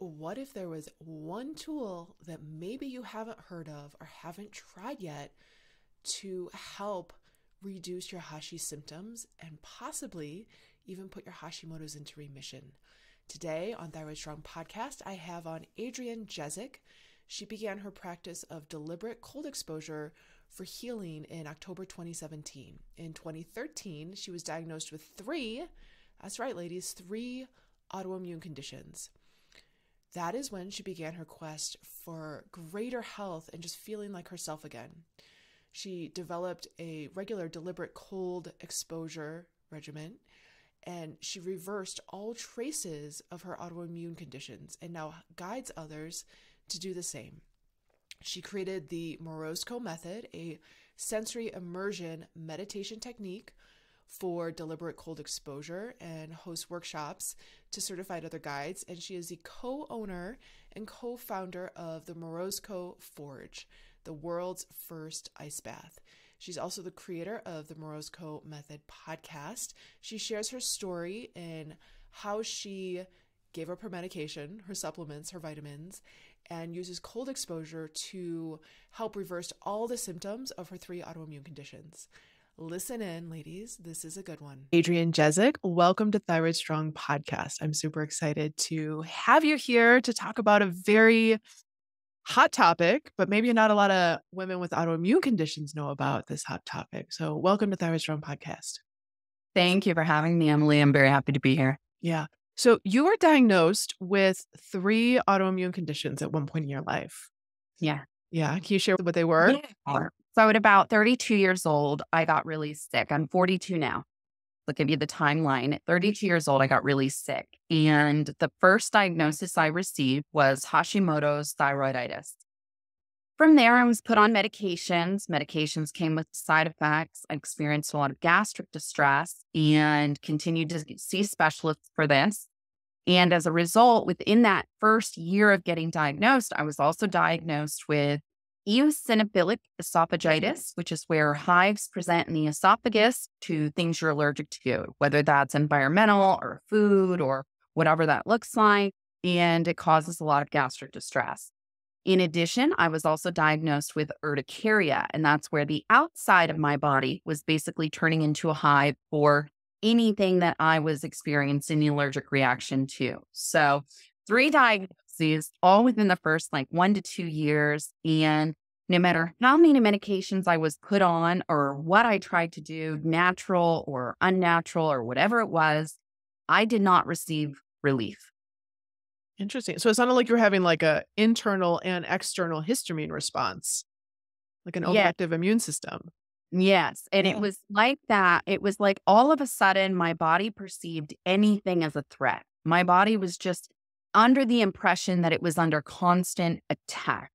what if there was one tool that maybe you haven't heard of or haven't tried yet to help reduce your Hashi symptoms and possibly even put your Hashimoto's into remission? Today on Thyroid Strong Podcast, I have on Adrienne Jezick. She began her practice of deliberate cold exposure for healing in October 2017. In 2013, she was diagnosed with three, that's right, ladies, three autoimmune conditions. That is when she began her quest for greater health and just feeling like herself again. She developed a regular deliberate cold exposure regimen, and she reversed all traces of her autoimmune conditions and now guides others to do the same. She created the Morozko Method, a sensory immersion meditation technique for deliberate cold exposure, and hosts workshops to certified other guides. And she is the co-owner and co-founder of the Morozko Forge, the world's first ice bath. She's also the creator of the Morozko Method Podcast. She shares her story and how she gave up her medication, her supplements, her vitamins, and uses cold exposure to help reverse all the symptoms of her three autoimmune conditions. Listen in, ladies. This is a good one. Adrienne Jezick, welcome to Thyroid Strong Podcast. I'm super excited to have you here to talk about a very hot topic, but maybe not a lot of women with autoimmune conditions know about this hot topic. So welcome to Thyroid Strong Podcast. Thank you for having me, Emily. I'm very happy to be here. Yeah. So you were diagnosed with three autoimmune conditions at one point in your life. Yeah. Yeah. Can you share what they were? Yeah. So at about 32 years old, I got really sick. I'm 42 now. I'll give you the timeline. At 32 years old, I got really sick. And the first diagnosis I received was Hashimoto's thyroiditis. From there, I was put on medications. Medications came with side effects. I experienced a lot of gastric distress and continued to see specialists for this. And as a result, within that first year of getting diagnosed, I was also diagnosed with Eosinophilic Esophagitis, which is where hives present in the esophagus to things you're allergic to, whether that's environmental or food or whatever that looks like. And it causes a lot of gastric distress. In addition, I was also diagnosed with Urticaria, and that's where the outside of my body was basically turning into a hive for anything that I was experiencing an allergic reaction to. So 3 diagnoses, all within the first 1 to 2 years. And no matter how many medications I was put on or what I tried to do, natural or unnatural or whatever it was, I did not receive relief. Interesting. So it sounded like you were having a internal and external histamine response, like an overactive immune system. Yes. And it was like that. It was like all of a sudden my body perceived anything as a threat. My body was just under the impression that it was under constant attack.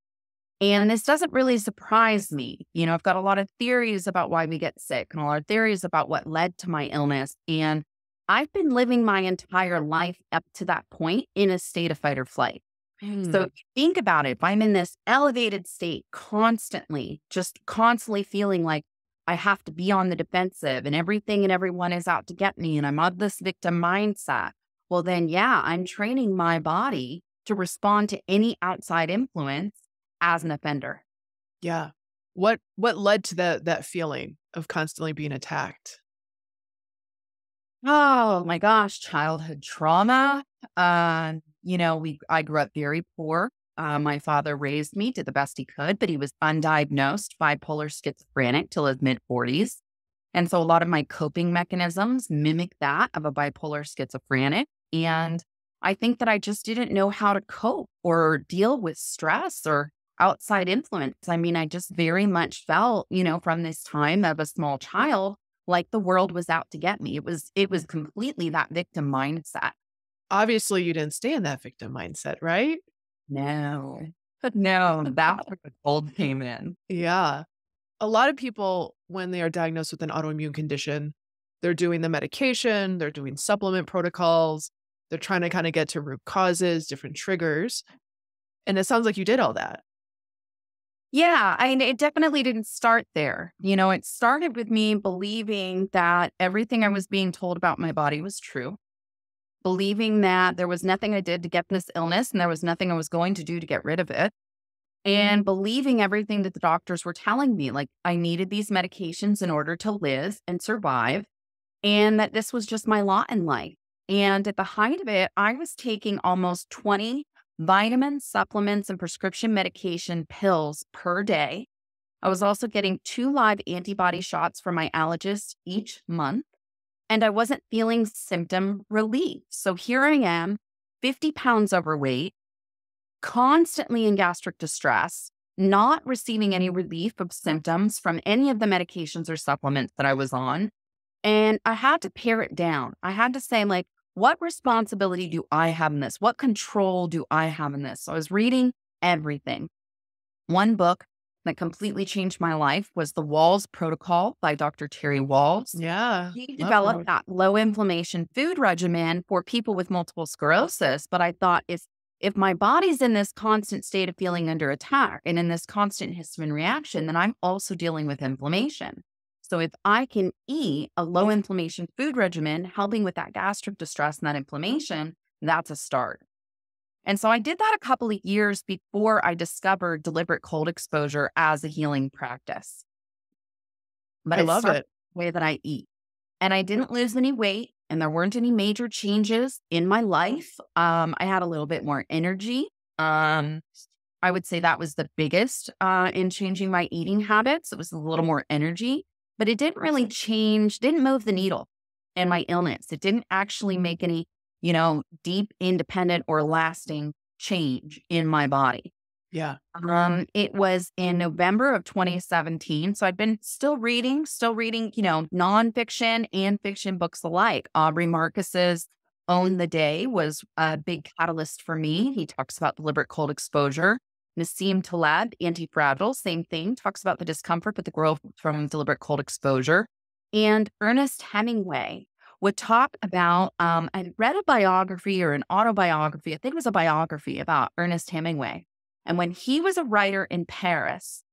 And this doesn't really surprise me. I've got a lot of theories about why we get sick and a lot of theories about what led to my illness. And I've been living my entire life up to that point in a state of fight or flight. So if you think about it, if I'm in this elevated state constantly, just constantly feeling like I have to be on the defensive and everything and everyone is out to get me and I'm on this victim mindset, well then, I'm training my body to respond to any outside influence as an offender. Yeah. What led to that feeling of constantly being attacked? Oh my gosh, childhood trauma. I grew up very poor. My father raised me, did the best he could, but he was undiagnosed bipolar schizophrenic till his mid-40s. And so a lot of my coping mechanisms mimic that of a bipolar schizophrenic. And I think that I just didn't know how to cope or deal with stress or outside influence. I mean, I just very much felt, from this time of a small child, like the world was out to get me. It was completely that victim mindset. Obviously, you didn't stay in that victim mindset, right? No, that's where the cold came in. Yeah. A lot of people, when they are diagnosed with an autoimmune condition, they're doing the medication, they're doing supplement protocols, they're trying to kind of get to root causes, different triggers. And it sounds like you did all that. Yeah, it definitely didn't start there. It started with me believing that everything I was being told about my body was true, believing that there was nothing I did to get this illness and there was nothing I was going to do to get rid of it. And believing everything that the doctors were telling me, like I needed these medications in order to live and survive, and that this was just my lot in life. And at the height of it, I was taking almost 20 vitamins, supplements, and prescription medication pills per day. I was also getting 2 live antibody shots from my allergist each month, and I wasn't feeling symptom relief. So here I am, 50 pounds overweight, constantly in gastric distress, not receiving any relief of symptoms from any of the medications or supplements that I was on. And I had to pare it down. I had to say, like, what responsibility do I have in this? What control do I have in this? So I was reading everything. One book that completely changed my life was The Walls Protocol by Dr. Terry Walls. Yeah. He developed that low inflammation food regimen for people with multiple sclerosis. But I thought, if my body's in this constant state of feeling under attack and in this constant histamine reaction, then I'm also dealing with inflammation. So if I can eat a low inflammation food regimen, helping with that gastric distress and that inflammation, that's a start. And so I did that a couple of years before I discovered deliberate cold exposure as a healing practice. But I love it. The way that I eat. And I didn't lose any weight, and there weren't any major changes in my life. I had a little bit more energy. I would say that was the biggest in changing my eating habits. It was a little more energy, but it didn't really change, didn't move the needle in my illness. It didn't actually make any, deep, independent or lasting change in my body. Yeah. It was in November of 2017. So I'd been still reading, nonfiction and fiction books alike. Aubrey Marcus's Own the Day was a big catalyst for me. He talks about deliberate cold exposure. Nassim Taleb, Anti-Fragile, same thing, talks about the discomfort, but the growth from deliberate cold exposure. And Ernest Hemingway would talk about, I read a biography or an autobiography, I think it was a biography about Ernest Hemingway. And when he was a writer in Paris,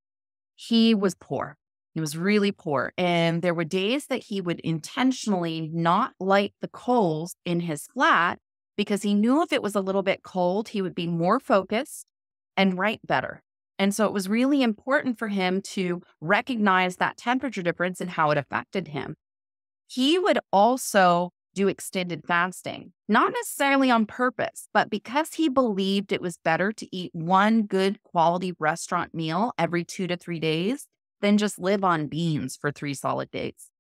he was poor. He was really poor. And there were days that he would intentionally not light the coals in his flat because he knew if it was a little bit cold, he would be more focused and write better. And so it was really important for him to recognize that temperature difference and how it affected him. He would also do extended fasting, not necessarily on purpose, but because he believed it was better to eat one good quality restaurant meal every 2 to 3 days than just live on beans for 3 solid days.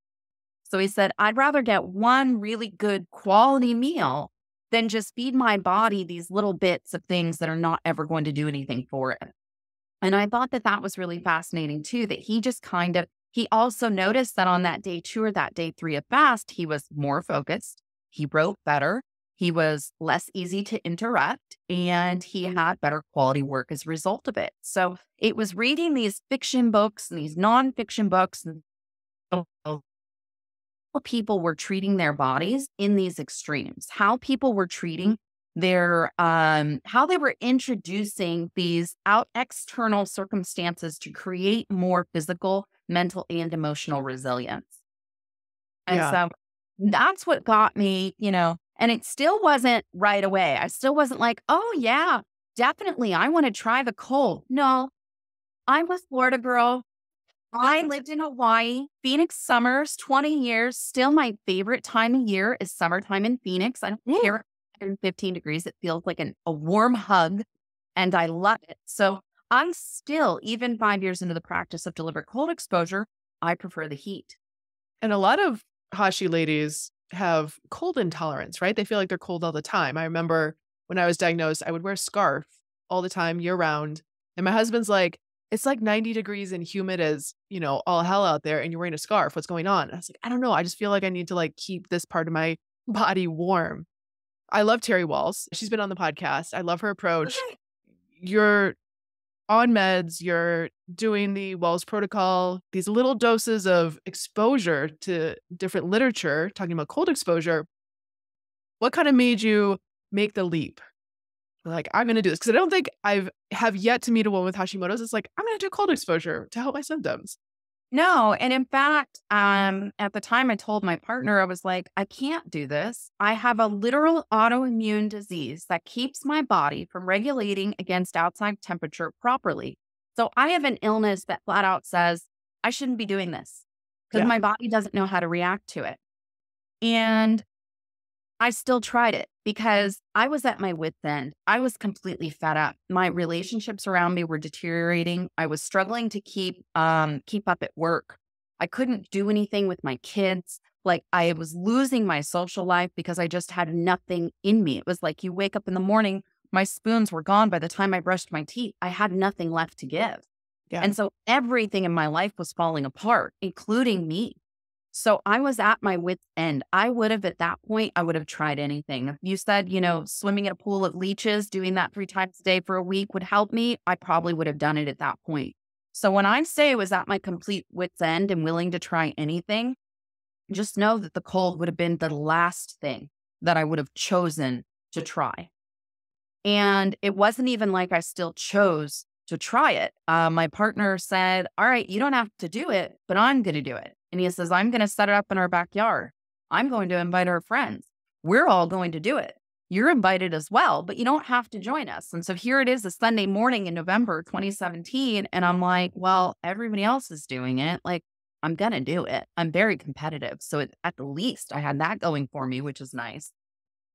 So he said, I'd rather get one really good quality meal than just feed my body these little bits of things that are not ever going to do anything for it. And I thought that was really fascinating too, that he just he also noticed that on that day 2 or that day 3 of fast, he was more focused, he wrote better, he was less easy to interrupt, and he had better quality work as a result of it. So it was reading these fiction books and these nonfiction books, and how people were treating their bodies in these extremes, how people were treating their, how they were introducing these external circumstances to create more physical, mental, and emotional resilience. And so that's what got me, and it still wasn't right away. I still wasn't like, oh yeah, definitely, I want to try the cold. No, I'm a Florida girl. I lived in Hawaii, Phoenix summers, 20 years. Still my favorite time of year is summertime in Phoenix. I don't care if it's 115 degrees. It feels like a warm hug, and I love it. So I'm still, even 5 years into the practice of deliberate cold exposure, I prefer the heat. And a lot of Hashi ladies have cold intolerance, right? They feel like they're cold all the time. I remember when I was diagnosed, I would wear a scarf all the time, year round. And my husband's like, it's like 90 degrees and humid as, all hell out there, and you're wearing a scarf. What's going on? And I was like, I don't know. I just feel like I need to keep this part of my body warm. I love Terry Walls. She's been on the podcast. I love her approach. You're on meds, you're doing the Walls protocol, these little doses of exposure to different literature, talking about cold exposure. What kind of made you make the leap? Like, I'm going to do this. Because I don't think have yet to meet a woman with Hashimoto's. It's like, I'm going to do cold exposure to help my symptoms. No. And in fact, at the time I told my partner, I was like, I can't do this. I have a literal autoimmune disease that keeps my body from regulating against outside temperature properly. So I have an illness that flat out says I shouldn't be doing this because Yeah. my body doesn't know how to react to it. And I still tried it because I was at my wit's end. I was completely fed up. My relationships around me were deteriorating. I was struggling to keep up at work. I couldn't do anything with my kids. Like I was losing my social life because I just had nothing in me. It was like you wake up in the morning, my spoons were gone by the time I brushed my teeth. I had nothing left to give. Yeah. And so everything in my life was falling apart, including me. So I was at my wit's end. I would have, at that point, I would have tried anything. If you said, swimming in a pool of leeches, doing that 3 times a day for a week would help me, I probably would have done it at that point. So when I say I was at my complete wit's end and willing to try anything, just know that the cold would have been the last thing that I would have chosen to try. And it wasn't even like I still chose to try it. My partner said, all right, you don't have to do it, but I'm going to do it. And he says, I'm going to set it up in our backyard. I'm going to invite our friends. We're all going to do it. You're invited as well, but you don't have to join us. And so here it is, a Sunday morning in November 2017. And I'm like, well, everybody else is doing it. Like, I'm going to do it. I'm very competitive. So at the least, I had that going for me, which is nice.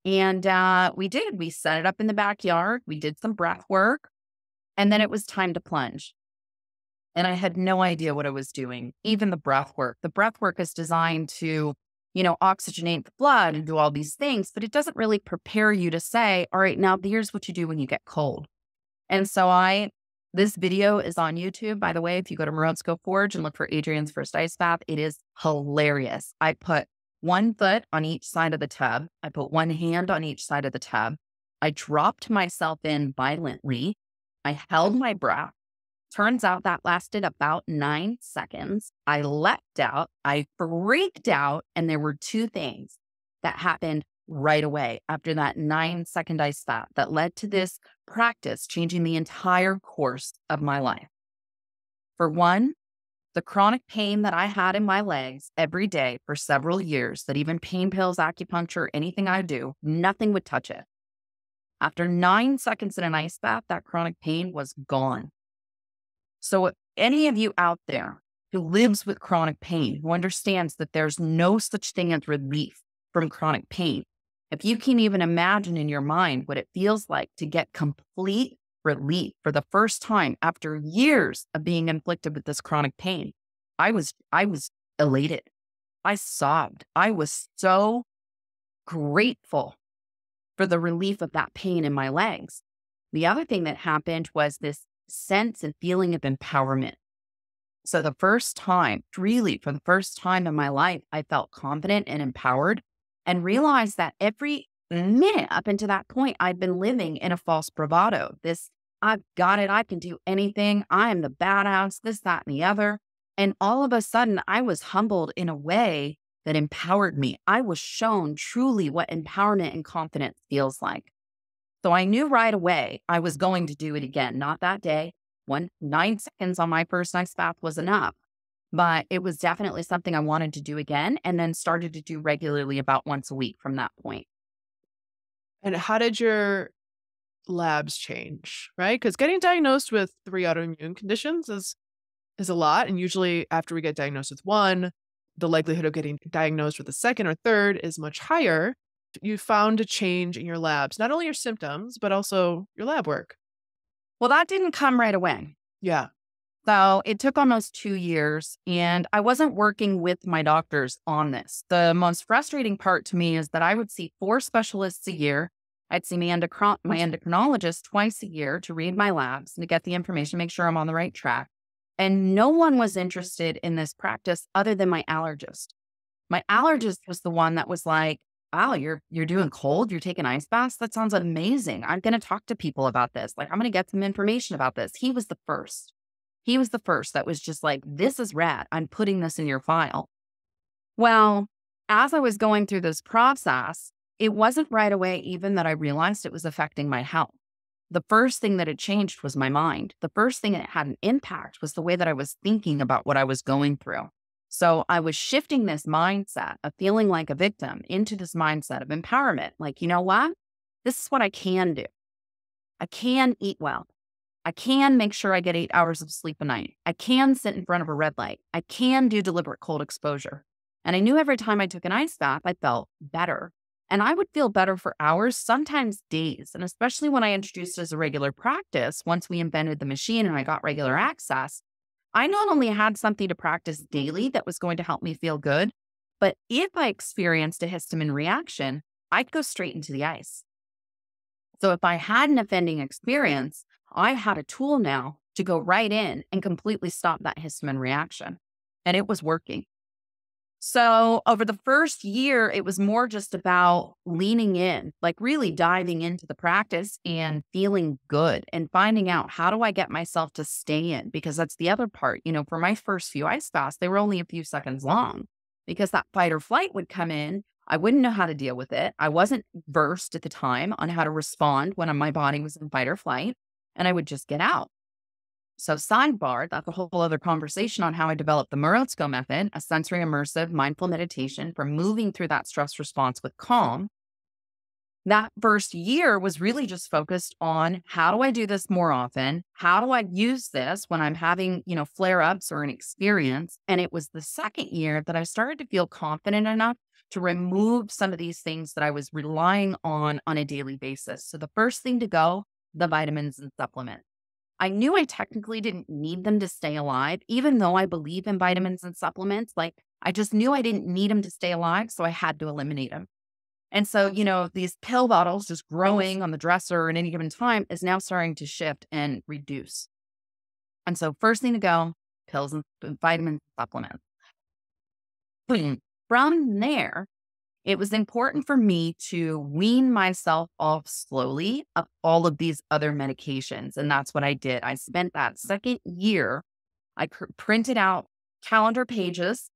And we did. We set it up in the backyard. We did some breath work. And then it was time to plunge. And I had no idea what I was doing, even the breath work. The breath work is designed to, oxygenate the blood and do all these things, but it doesn't really prepare you to say, all right, now here's what you do when you get cold. And so this video is on YouTube, by the way. If you go to Morozko Forge and look for Adrienne's First Ice Bath, it is hilarious. I put 1 foot on each side of the tub. I put 1 hand on each side of the tub. I dropped myself in violently. I held my breath. Turns out that lasted about 9 seconds. I leapt out. I freaked out. And there were 2 things that happened right away after that 9-second ice bath that led to this practice changing the entire course of my life. For one, the chronic pain that I had in my legs every day for several years, that even pain pills, acupuncture, anything I do, nothing would touch it. After 9 seconds in an ice bath, that chronic pain was gone. So if any of you out there who lives with chronic pain, who understands that there's no such thing as relief from chronic pain, if you can even imagine in your mind what it feels like to get complete relief for the first time after years of being inflicted with this chronic pain, I was elated. I sobbed. I was so grateful for the relief of that pain in my legs. The other thing that happened was this sense and feeling of empowerment. So the first time, really for the first time in my life, I felt confident and empowered and realized that every minute up until that point, I'd been living in a false bravado. This, I've got it. I can do anything. I am the badass, this, that, and the other. And all of a sudden, I was humbled in a way that empowered me. I was shown truly what empowerment and confidence feels like. So I knew right away I was going to do it again. Not that day. 9 seconds on my first ice bath was enough. But it was definitely something I wanted to do again, and then started to do regularly about once a week from that point. And how did your labs change, right? Because getting diagnosed with 3 autoimmune conditions is a lot. And usually after we get diagnosed with one, the likelihood of getting diagnosed with a second or third is much higher. You found a change in your labs, not only your symptoms, but also your lab work. Well, that didn't come right away. Yeah. So it took almost 2 years, and I wasn't working with my doctors on this. The most frustrating part to me is that I would see 4 specialists a year. I'd see my endocrinologist twice a year to read my labs and to get the information, make sure I'm on the right track. And no one was interested in this practice other than my allergist. My allergist was the one that was like, wow, you're doing cold, you're taking ice baths? That sounds amazing. I'm going to talk to people about this. Like, I'm going to get some information about this. He was the first. He was the first that was just like, this is rad. I'm putting this in your file. Well, as I was going through this process, it wasn't right away even that I realized it was affecting my health. the first thing that had changed was my mind. The first thing that had an impact was the way that I was thinking about what I was going through. So I was shifting this mindset of feeling like a victim into this mindset of empowerment. Like, you know what? This is what I can do. I can eat well. I can make sure I get 8 hours of sleep a night. I can sit in front of a red light. I can do deliberate cold exposure. And I knew every time I took an ice bath, I felt better. And I would feel better for hours, sometimes days. And especially when I introduced it as a regular practice, once we invented the machine and I got regular access, I not only had something to practice daily that was going to help me feel good, but if I experienced a histamine reaction, I'd go straight into the ice. So if I had an offending experience, I had a tool now to go right in and completely stop that histamine reaction. And it was working. So over the first year, it was more just about leaning in, like really diving into the practice and feeling good and finding out, how do I get myself to stay in? Because that's the other part. For my first few ice baths, they were only a few seconds long because that fight or flight would come in. I wouldn't know how to deal with it. I wasn't versed at the time on how to respond when my body was in fight or flight, and I would just get out. So sidebar, that's a whole other conversation on how I developed the Morozko Method, a sensory immersive mindful meditation for moving through that stress response with calm. That first year was really just focused on, how do I do this more often? How do I use this when I'm having, flare-ups or an experience? And it was the second year that I started to feel confident enough to remove some of these things that I was relying on a daily basis. So the first thing to go, the vitamins and supplements. I knew I technically didn't need them to stay alive, even though I believe in vitamins and supplements. I just knew I didn't need them to stay alive, so I had to eliminate them. And so, these pill bottles just growing on the dresser at any given time is now starting to shift and reduce. And so first thing to go, pills and vitamins and supplements. From there, it was important for me to wean myself off slowly of all of these other medications. And that's what I did. I spent that second year, I printed out calendar pages.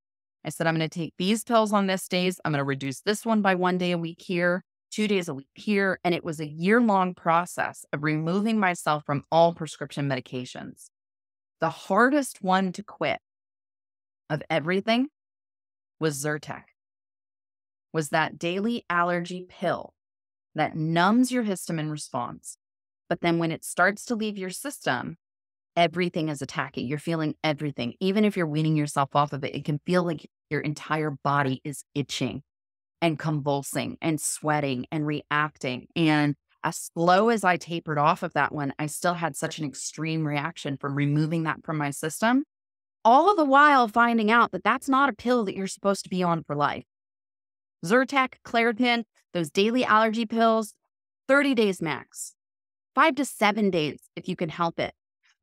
I said, I'm going to take these pills on this days. I'm going to reduce this one by 1 day a week here, 2 days a week here. And it was a year-long process of removing myself from all prescription medications. The hardest one to quit of everything was Zyrtec. Was that daily allergy pill that numbs your histamine response. But then when it starts to leave your system, everything is attacking. You're feeling everything. Even if you're weaning yourself off of it, it can feel like your entire body is itching and convulsing and sweating and reacting. And as slow as I tapered off of that one, I still had such an extreme reaction from removing that from my system, all of the while finding out that that's not a pill that you're supposed to be on for life. Zyrtec, Claritin, those daily allergy pills, 30 days max, 5 to 7 days if you can help it.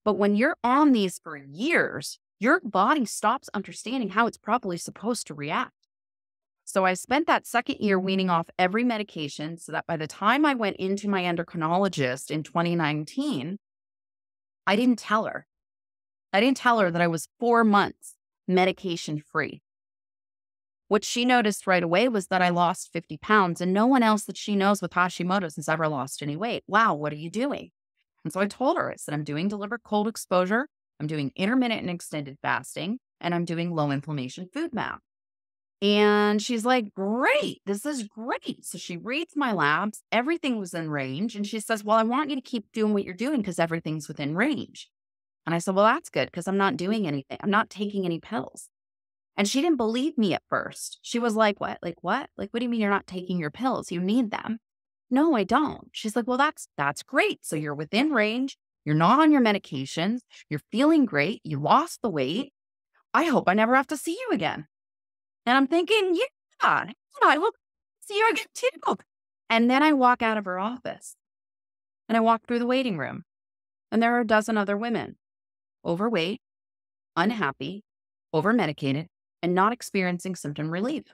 But when you're on these for years, your body stops understanding how it's properly supposed to react. So I spent that second year weaning off every medication so that by the time I went into my endocrinologist in 2019, I didn't tell her. I didn't tell her that I was 4 months medication free. What she noticed right away was that I lost 50 pounds, and no one else that she knows with Hashimoto's has ever lost any weight. Wow, what are you doing? And so I told her, I said, I'm doing deliberate cold exposure, I'm doing intermittent and extended fasting, and I'm doing low inflammation food map. And she's like, great, this is great. So she reads my labs, everything was in range. And she says, well, I want you to keep doing what you're doing because everything's within range. And I said, well, that's good because I'm not doing anything. I'm not taking any pills. And she didn't believe me at first. She was like, what? Like, what? Like, what do you mean you're not taking your pills? You need them. No, I don't. She's like, well, that's great. So you're within range. You're not on your medications. You're feeling great. You lost the weight. I hope I never have to see you again. And I'm thinking, yeah, I will see you again too. And then I walk out of her office and I walk through the waiting room and there are a dozen other women, overweight, unhappy, over-medicated, and not experiencing symptom relief.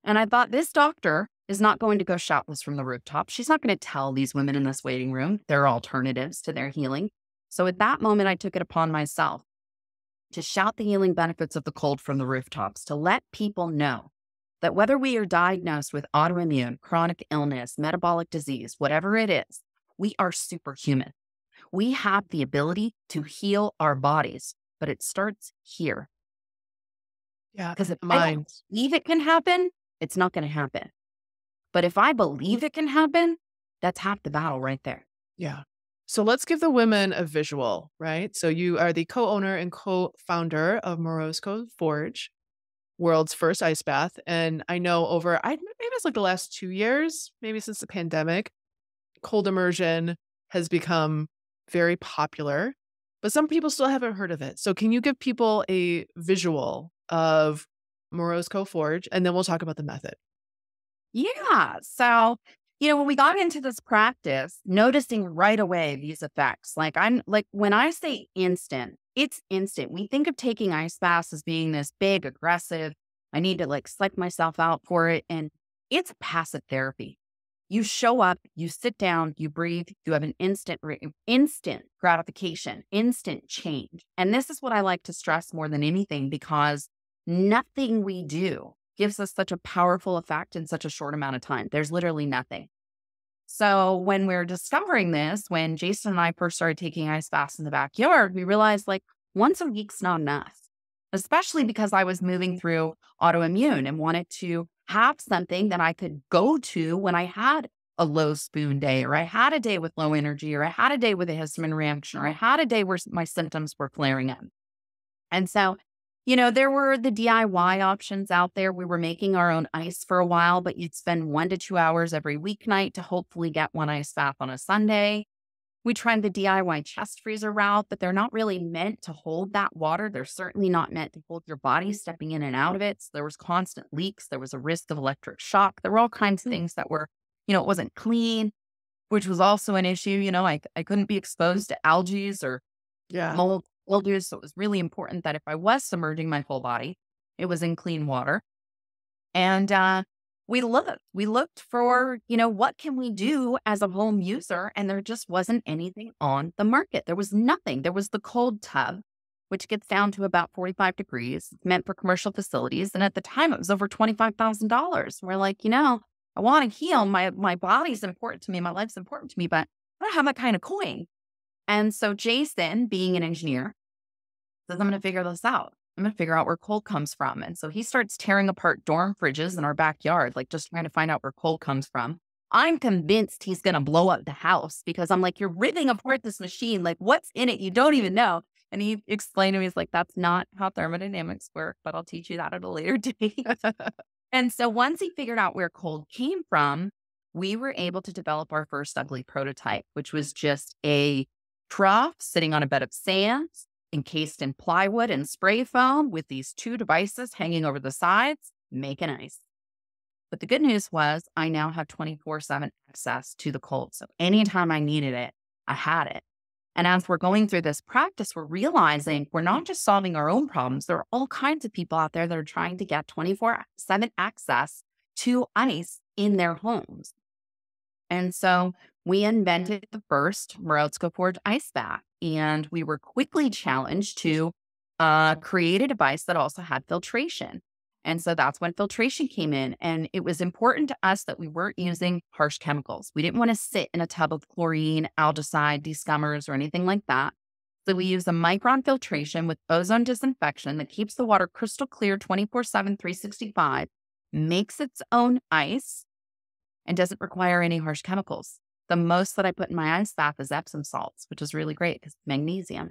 And I thought, this doctor is not going to go shout this from the rooftop. She's not going to tell these women in this waiting room there are alternatives to their healing. So at that moment, I took it upon myself to shout the healing benefits of the cold from the rooftops, to let people know that whether we are diagnosed with autoimmune, chronic illness, metabolic disease, whatever it is, We are superhuman. We have the ability to heal our bodies, but it starts here. Yeah. Because if I don't believe it can happen, it's not going to happen. But if I believe it can happen, that's half the battle right there. Yeah. So let's give the women a visual, right? So you are the co-owner and co-founder of Morozko Forge, world's first ice bath. And I know maybe it's like the last 2 years, maybe since the pandemic, cold immersion has become very popular, but some people still haven't heard of it. So can you give people a visual of Morozko Forge, and then we'll talk about the method? Yeah. So, when we got into this practice, noticing right away these effects, when I say instant, it's instant. We think of taking ice baths as being this big, aggressive, I need to psych myself out for it. And it's passive therapy. You show up, you sit down, you breathe, you have an instant gratification, instant change. And this is what I like to stress more than anything, because nothing we do gives us such a powerful effect in such a short amount of time. There's literally nothing. So when we're discovering this, when Jason and I first started taking ice baths in the backyard, we realized once a week's not enough, especially because I was moving through autoimmune and wanted to have something that I could go to when I had a low spoon day, or I had a day with low energy, or I had a day with a histamine reaction, or I had a day where my symptoms were flaring up. And so, there were the DIY options out there. We were making our own ice for a while, but you'd spend 1 to 2 hours every weeknight to hopefully get one ice bath on a Sunday. We tried the DIY chest freezer route, but they're not really meant to hold that water. They're certainly not meant to hold your body stepping in and out of it. So there was constant leaks. There was a risk of electric shock. There were all kinds of things that were, it wasn't clean, which was also an issue. I couldn't be exposed to algae or mildew. So it was really important that if I was submerging my whole body, it was in clean water. And we looked for, what can we do as a home user? And there just wasn't anything on the market. There was nothing. There was the cold tub, which gets down to about 45 degrees. It's meant for commercial facilities. And at the time, it was over $25,000. We're like, I want to heal. My body's important to me. My life's important to me, but I don't have that kind of coin. And so Jason, being an engineer, says, I'm going to figure this out. I'm going to figure out where cold comes from. And so he starts tearing apart dorm fridges in our backyard, just trying to find out where cold comes from. I'm convinced he's going to blow up the house, because I'm like, you're ripping apart this machine. What's in it? You don't even know. And he explained to me, he's like, that's not how thermodynamics work, but I'll teach you that at a later date. And so once he figured out where cold came from, we were able to develop our first ugly prototype, which was just a trough sitting on a bed of sand, encased in plywood and spray foam, with these 2 devices hanging over the sides, making ice. But the good news was I now have 24/7 access to the cold. So anytime I needed it, I had it. And as we're going through this practice, we're realizing we're not just solving our own problems. There are all kinds of people out there that are trying to get 24/7 access to ice in their homes. And so we invented the first Morozko Forge ice bath, and we were quickly challenged to create a device that also had filtration. And so that's when filtration came in. And it was important to us that we weren't using harsh chemicals. We didn't want to sit in a tub of chlorine, algicide, descummers, or anything like that. So we use a micron filtration with ozone disinfection that keeps the water crystal clear 24/7, 365, makes its own ice, and doesn't require any harsh chemicals. The most that I put in my ice bath is Epsom salts, which is really great because it's magnesium.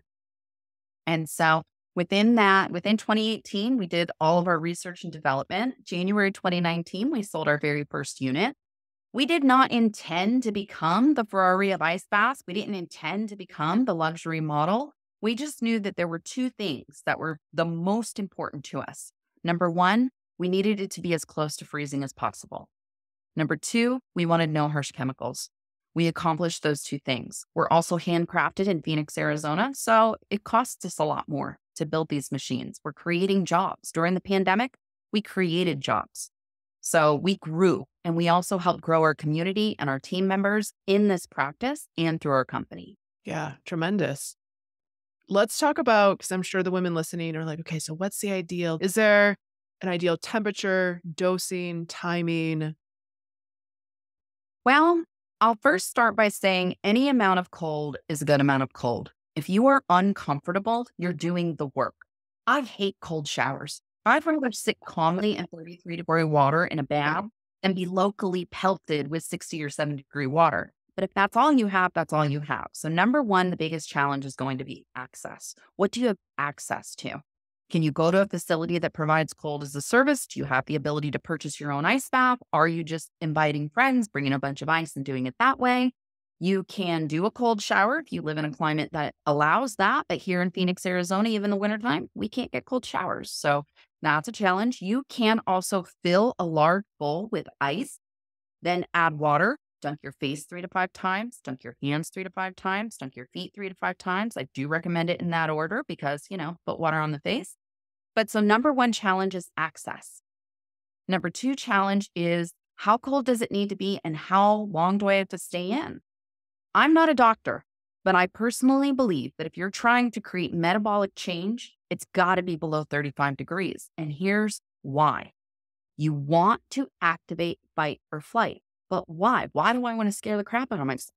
And so within 2018, we did all of our research and development. January 2019, we sold our very first unit. We did not intend to become the Ferrari of ice baths. We didn't intend to become the luxury model. We just knew that there were 2 things that were the most important to us. Number 1, we needed it to be as close to freezing as possible. Number 2, we wanted no harsh chemicals. We accomplished those 2 things. We're also handcrafted in Phoenix, Arizona, so it costs us a lot more to build these machines. We're creating jobs. During the pandemic, we created jobs. So we grew, and we also helped grow our community and our team members in this practice and through our company. Yeah, tremendous. Let's talk about, because I'm sure the women listening are like, okay, so what's the ideal? Is there an ideal temperature, dosing, timing? Well, I'll first start by saying any amount of cold is a good amount of cold. If you are uncomfortable, you're doing the work. I hate cold showers. I'd rather sit calmly in 33-degree water in a bath than be locally pelted with 60 or 70-degree water. But if that's all you have, that's all you have. So number one, the biggest challenge is going to be access. What do you have access to? Can you go to a facility that provides cold as a service? Do you have the ability to purchase your own ice bath? Are you just inviting friends, bringing a bunch of ice and doing it that way? You can do a cold shower if you live in a climate that allows that. But here in Phoenix, Arizona, even in the wintertime, we can't get cold showers. So that's a challenge. You can also fill a large bowl with ice, then add water. Dunk your face 3 to 5 times, dunk your hands 3 to 5 times, dunk your feet 3 to 5 times. I do recommend it in that order because, put water on the face. But so number one challenge is access. Number two challenge is how cold does it need to be and how long do I have to stay in? I'm not a doctor, but I personally believe that if you're trying to create metabolic change, it's got to be below 35 degrees. And here's why. You want to activate fight or flight. But why? Why do I want to scare the crap out of myself?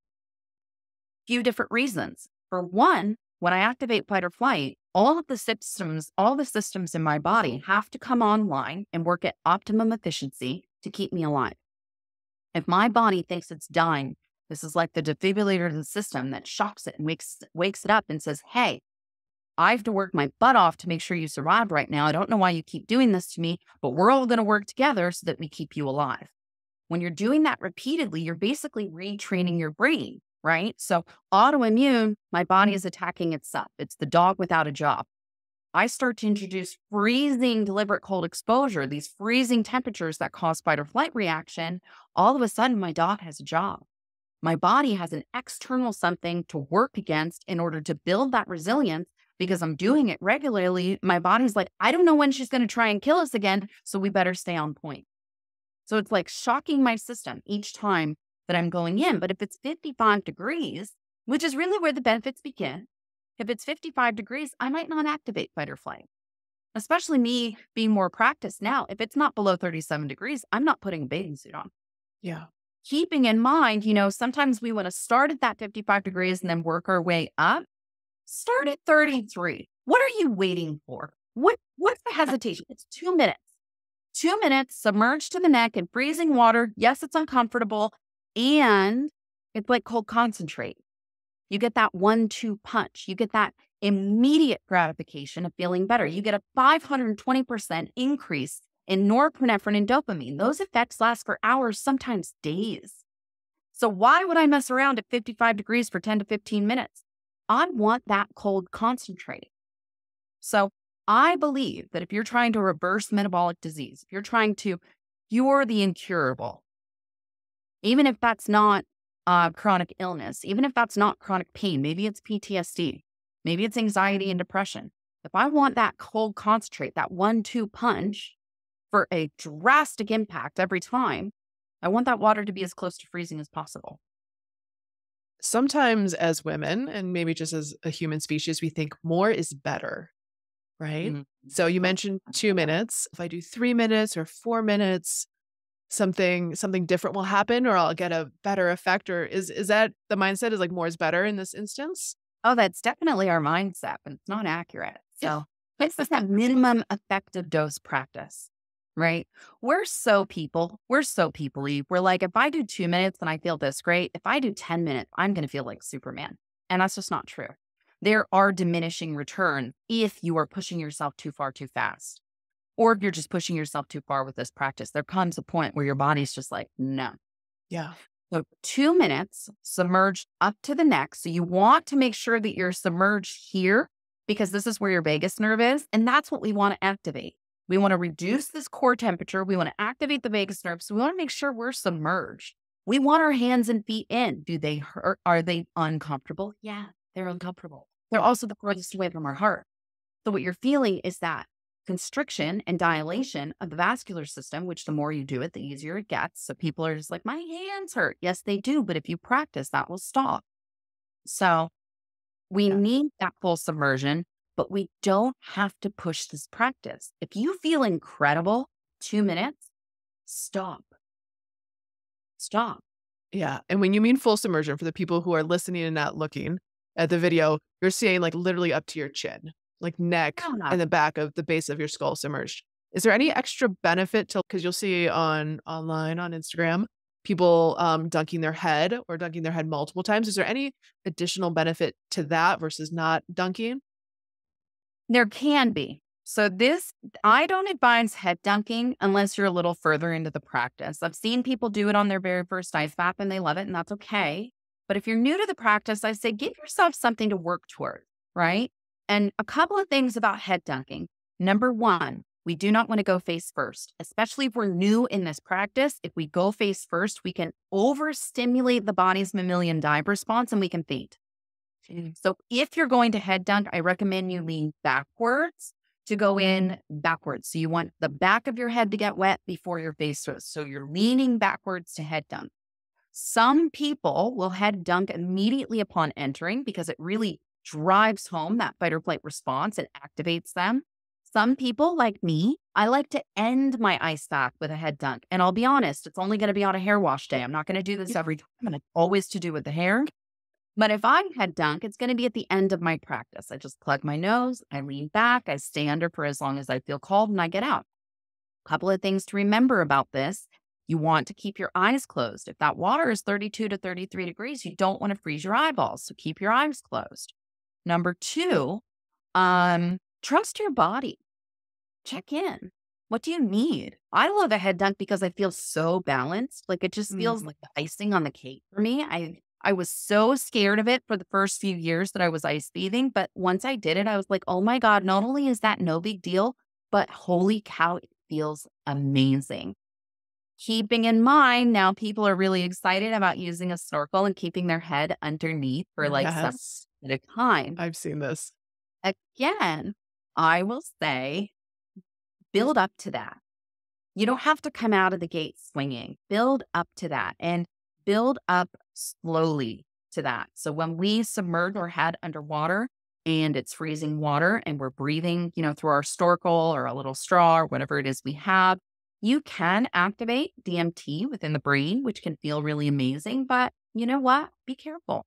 A few different reasons. For one, when I activate fight or flight, all the systems in my body have to come online and work at optimum efficiency to keep me alive. If my body thinks it's dying, this is like the defibrillator of the system that shocks it and wakes it up and says, hey, I have to work my butt off to make sure you survive right now. I don't know why you keep doing this to me, but we're all going to work together so that we keep you alive. When you're doing that repeatedly, you're basically retraining your brain, right? So autoimmune, my body is attacking itself. It's the dog without a job. I start to introduce freezing deliberate cold exposure, these freezing temperatures that cause fight or flight reaction. All of a sudden, my dog has a job. My body has an external something to work against in order to build that resilience because I'm doing it regularly. My body's like, I don't know when she's going to try and kill us again, so we better stay on point. So it's like shocking my system each time that I'm going in. But if it's 55 degrees, which is really where the benefits begin, if it's 55 degrees, I might not activate fight or flight. Especially me being more practiced now. If it's not below 37 degrees, I'm not putting a bathing suit on. Yeah. Keeping in mind, sometimes we want to start at that 55 degrees and then work our way up. Start at 33. What are you waiting for? What's the hesitation? It's 2 minutes. 2 minutes, submerged to the neck in freezing water. Yes, it's uncomfortable. And it's like cold concentrate. You get that 1-2 punch. You get that immediate gratification of feeling better. You get a 520% increase in norepinephrine and dopamine. Those effects last for hours, sometimes days. So why would I mess around at 55 degrees for 10 to 15 minutes? I want that cold concentrate. So I believe that if you're trying to reverse metabolic disease, if you're trying to cure the incurable, even if that's not chronic illness, even if that's not chronic pain, maybe it's PTSD, maybe it's anxiety and depression. If I want that cold concentrate, that 1-2 punch for a drastic impact every time, I want that water to be as close to freezing as possible. Sometimes as women, and maybe just as a human species, we think more is better. Right? Mhm. So you mentioned 2 minutes. If I do 3 minutes or 4 minutes, something different will happen or I'll get a better effect. Or is that the mindset is like more is better in this instance? Oh, that's definitely our mindset, but it's not accurate. So it's just that minimum effective dose practice, right? We're so people-y. We're like, if I do 2 minutes and I feel this great, if I do 10 minutes, I'm going to feel like Superman. And that's just not true. There are diminishing returns if you are pushing yourself too far too fast. Or if you're just pushing yourself too far with this practice, there comes a point where your body's just like, no. Yeah. So 2 minutes submerged up to the neck. So you want to make sure that you're submerged here because this is where your vagus nerve is. And that's what we want to activate. We want to reduce this core temperature. We want to activate the vagus nerve. So we want to make sure we're submerged. We want our hands and feet in. Do they hurt? Are they uncomfortable? Yeah, they're uncomfortable. They're also the furthest away from our heart. So what you're feeling is that constriction and dilation of the vascular system, which the more you do it, the easier it gets. So people are just like, my hands hurt. Yes, they do. But if you practice, that will stop. So we need that full submersion, but we don't have to push this practice. If you feel incredible, 2 minutes, stop. Stop. Yeah. And when you mean full submersion, for the people who are listening and not looking at the video, you're seeing like literally up to your chin, like neck Yeah. and the back of the base of your skull submerged. Is there any extra benefit to, because you'll see online on Instagram, people dunking their head or dunking their head multiple times. Is there any additional benefit to that versus not dunking? There can be. So I don't advise head dunking unless you're a little further into the practice. I've seen people do it on their very first ice bath and they love it, and that's okay. But if you're new to the practice, I say give yourself something to work toward, right? And a couple of things about head dunking. Number one, we do not want to go face first, especially if we're new in this practice. If we go face first, we can overstimulate the body's mammalian dive response and we can faint. So if you're going to head dunk, I recommend you lean backwards to go in backwards. So you want the back of your head to get wet before your face goes. So you're leaning backwards to head dunk. Some people will head dunk immediately upon entering because it really drives home that fight or flight response. It activates them. Some people, like me, I like to end my ice bath with a head dunk. And I'll be honest, it's only going to be on a hair wash day. I'm not going to do this every time. And it's always to do with the hair. But if I head dunk, it's going to be at the end of my practice. I just plug my nose, I lean back, I stay under for as long as I feel called, and I get out. A couple of things to remember about this. You want to keep your eyes closed. If that water is 32 to 33 degrees, you don't want to freeze your eyeballs. So keep your eyes closed. Number two, trust your body. Check in. What do you need? I love a head dunk because I feel so balanced. Like it just feels like the icing on the cake for me. I was so scared of it for the first few years that I was ice bathing. But once I did it, I was like, oh my God, not only is that no big deal, but holy cow, it feels amazing. Keeping in mind, now people are really excited about using a snorkel and keeping their head underneath for like some at a time. I've seen this. Again, I will say, build up to that. You don't have to come out of the gate swinging. Build up to that and build up slowly to that. So when we submerge our head underwater and it's freezing water and we're breathing, through our snorkel or a little straw or whatever it is we have, you can activate DMT within the brain, which can feel really amazing. But you know what? Be careful.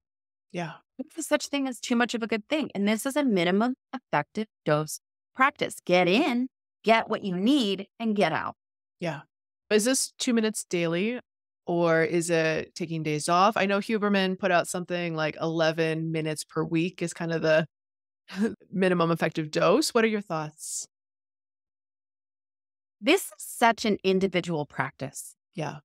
Yeah. There's such thing as too much of a good thing. And this is a minimum effective dose practice. Get in, get what you need, and get out. Yeah. Is this 2 minutes daily or is it taking days off? I know Huberman put out something like 11 minutes per week is kind of the minimum effective dose. What are your thoughts? This is such an individual practice. Yeah.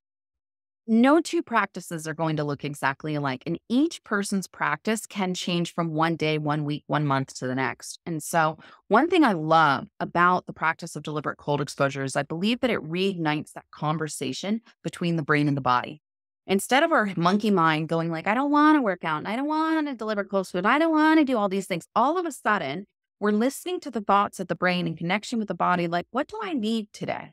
No two practices are going to look exactly alike, and each person's practice can change from one day, 1 week, 1 month to the next. And so one thing I love about the practice of deliberate cold exposure is I believe that it reignites that conversation between the brain and the body. Instead of our monkey mind going like, I don't want to work out, and I don't want to deliver cold food, I don't want to do all these things. All of a sudden, we're listening to the thoughts of the brain in connection with the body, like, what do I need today?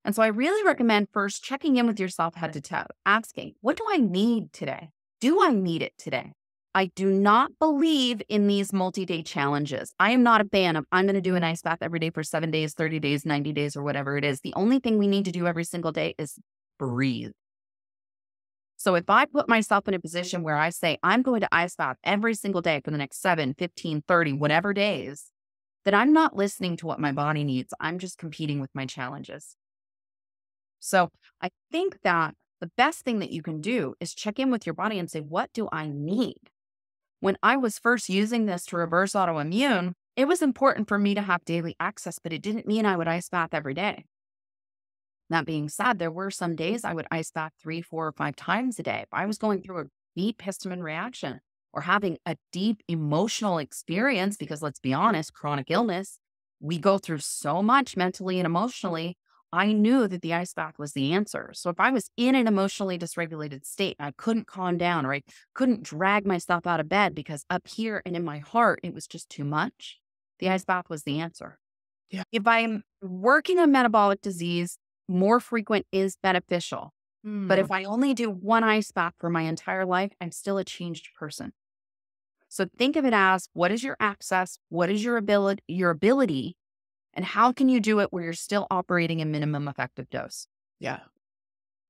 And so I really recommend first checking in with yourself head to toe, asking, what do I need today? Do I need it today? I do not believe in these multi-day challenges. I am not a fan of, I'm going to do an ice bath every day for 7 days, 30 days, 90 days, or whatever it is. The only thing we need to do every single day is breathe. So if I put myself in a position where I say, I'm going to ice bath every single day for the next 7, 15, 30, whatever days, then I'm not listening to what my body needs. I'm just competing with my challenges. So I think that the best thing that you can do is check in with your body and say, what do I need? When I was first using this to reverse autoimmune, it was important for me to have daily access, but it didn't mean I would ice bath every day. That being said, there were some days I would ice bath 3, 4, or 5 times a day. If I was going through a deep histamine reaction or having a deep emotional experience, because let's be honest, chronic illness, we go through so much mentally and emotionally. I knew that the ice bath was the answer. So if I was in an emotionally dysregulated state, and I couldn't calm down or I couldn't drag myself out of bed because up here and in my heart, it was just too much, the ice bath was the answer. Yeah. If I'm working on metabolic disease, more frequent is beneficial. But if I only do one ice bath for my entire life, I'm still a changed person. So think of it as, what is your access? What is your ability? And how can you do it where you're still operating a minimum effective dose? Yeah.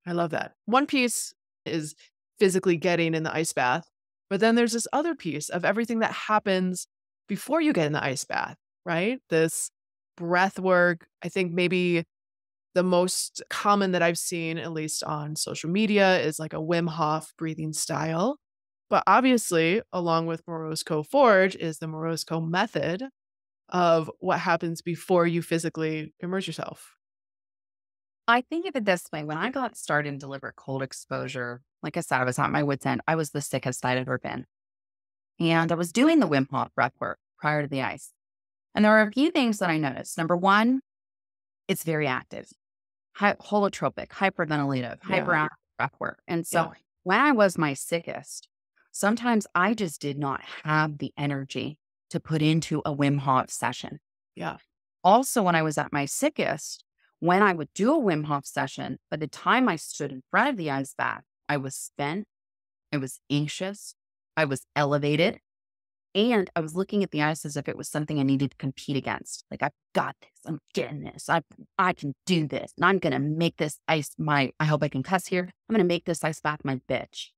I love that. One piece is physically getting in the ice bath. But then there's this other piece of everything that happens before you get in the ice bath, right? This breath work. I think maybe the most common that I've seen, at least on social media, is like a Wim Hof breathing style. But obviously, along with Morozko Forge is the Morozko Method of what happens before you physically immerse yourself. I think of it this way. When I got started in deliberate cold exposure, like I said, I was at my wit's end. I was the sickest I'd ever been. And I was doing the Wim Hof breath work prior to the ice. And there are a few things that I noticed. Number one, it's very active, holotropic, hyperventilative, hyperactive breath work. And so when I was my sickest, sometimes I just did not have the energy to put into a Wim Hof session. Yeah. Also, when I was at my sickest, when I would do a Wim Hof session, by the time I stood in front of the ice bath, I was spent, I was anxious, I was elevated, and I was looking at the ice as if it was something I needed to compete against. Like, I've got this, I'm getting this, I can do this, and I'm going to make this ice I hope I can cuss here, I'm going to make this ice bath my bitch.